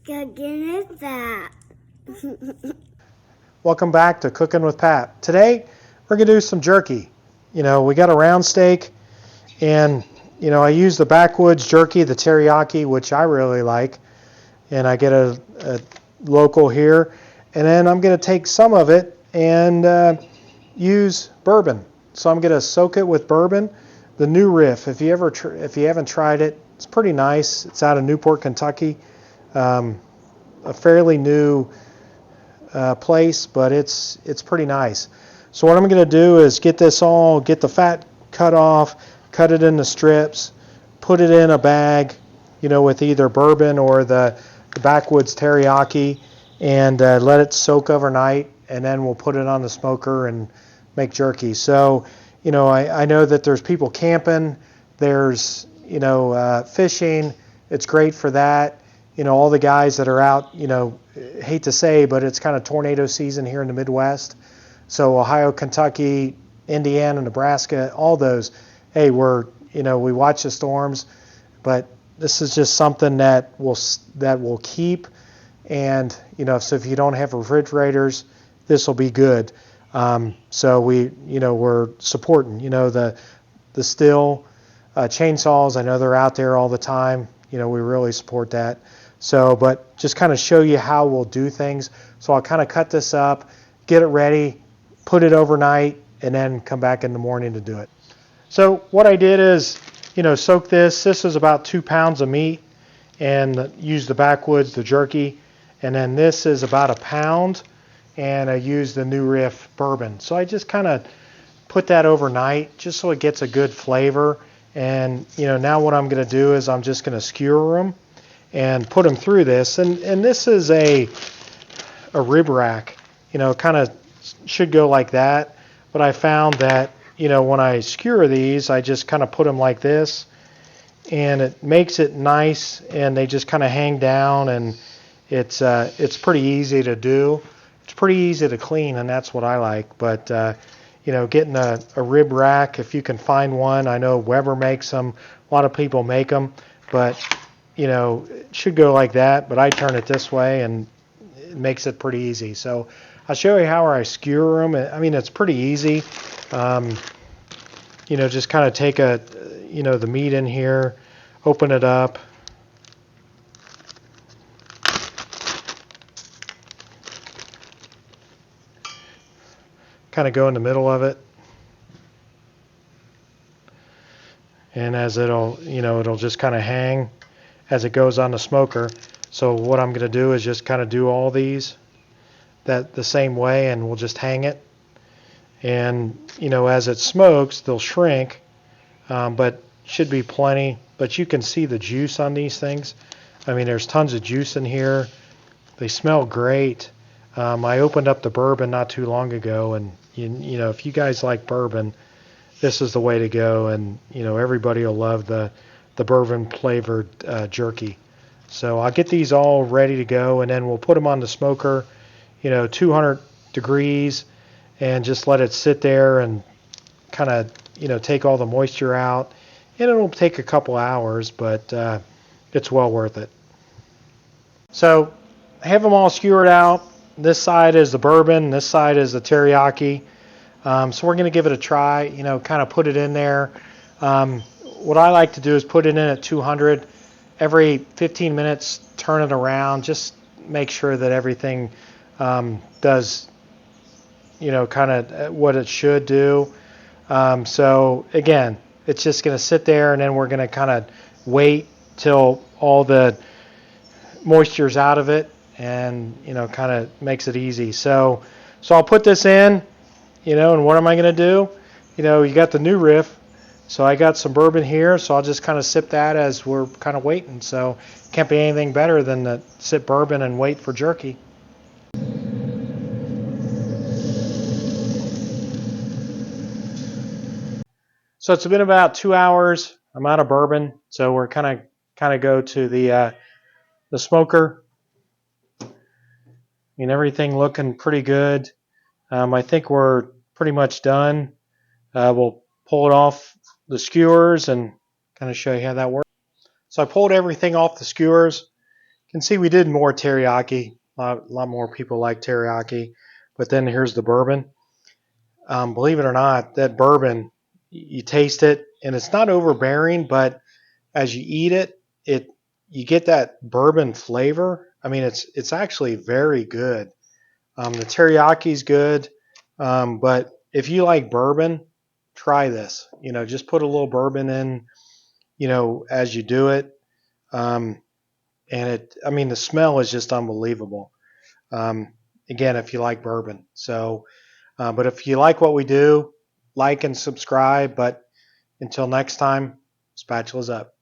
Cooking with Pat. Welcome back to Cooking with Pat. Today we're going to do some jerky. We got a round steak, and I use the Backwoods jerky, the teriyaki, which I really like, and I get a local here. And then I'm going to take some of it and use bourbon. So I'm going to soak it with bourbon. The New Riff. If you haven't tried it, it's pretty nice. It's out of Newport, Kentucky. A fairly new place, but it's pretty nice. So what I'm going to do is get the fat cut off, cut it into strips, put it in a bag, with either bourbon or the Backwoods teriyaki, and let it soak overnight, and then we'll put it on the smoker and make jerky. So, I know that there's people camping, there's, fishing. It's great for that. All the guys that are out, hate to say, but it's kind of tornado season here in the Midwest. So Ohio, Kentucky, Indiana, Nebraska, all those, hey, we watch the storms, but this is just something that will keep. And, so if you don't have refrigerators, this will be good. So we're supporting, the Stihl chainsaws. I know they're out there all the time. We really support that. So, but just kind of show you how we'll do things. So I'll kind of cut this up, get it ready, put it overnight, and then come back in the morning to do it. So what I did is, soak this. This is about 2 pounds of meat, and use the Backwoods, the jerky. And then this is about 1 pound, and I use the New Riff bourbon. So I just kind of put that overnight just so it gets a good flavor. And, now what I'm going to do is I'm just going to skewer them and put them through this. And this is a rib rack, kind of should go like that. But I found that, when I skewer these, I just kind of put them like this, and it makes it nice, and they just kind of hang down, and it's pretty easy to do. It's pretty easy to clean, and that's what I like. But, getting a rib rack, if you can find one. I know Weber makes them. A lot of people make them. But, it should go like that. But I turn it this way, and it makes it pretty easy. So I'll show you how I skewer them. I mean, it's pretty easy. Just kind of take the meat in here, open it up. Kind of go in the middle of it. And as it'll just kind of hang as it goes on the smoker. So what I'm going to do is just kind of do all these the same way, and we'll just hang it. And, as it smokes, they'll shrink, but should be plenty. But you can see the juice on these things. I mean, there's tons of juice in here. They smell great. I opened up the bourbon not too long ago, and if you guys like bourbon, this is the way to go. And everybody will love the bourbon flavored jerky. So I'll get these all ready to go, and then we'll put them on the smoker, 200 degrees, and just let it sit there and kind of take all the moisture out. And it'll take a couple hours, but it's well worth it. So I have them all skewered out. This side is the bourbon, this side is the teriyaki. So we're going to give it a try, kind of put it in there. What I like to do is put it in at 200. Every 15 minutes, turn it around. Just make sure that everything does, kind of what it should do. So again, it's just going to sit there, and then we're going to kind of wait till all the moisture's out of it, and kind of makes it easy. So I'll put this in, and what am I going to do? You got the New Riff, so I got some bourbon here, so I'll just kind of sip that as we're kind of waiting. So can't be anything better than to sip bourbon and wait for jerky. So it's been about 2 hours. I'm out of bourbon, so we're kind of go to the smoker. I mean, everything looking pretty good. I think we're pretty much done. We'll pull it off the skewers and kind of show you how that works. So I pulled everything off the skewers. You And see, we did more teriyaki. A lot more people like teriyaki. But then here's the bourbon. Believe it or not, that bourbon, you taste it, and it's not overbearing, but as you eat it, you get that bourbon flavor. I mean, it's actually very good. The teriyaki's good, but if you like bourbon, try this. Just put a little bourbon in, as you do it, um, and I mean, the smell is just unbelievable. Um, again, if you like bourbon. So, but if you like what we do, like and subscribe. But until next time, spatulas up.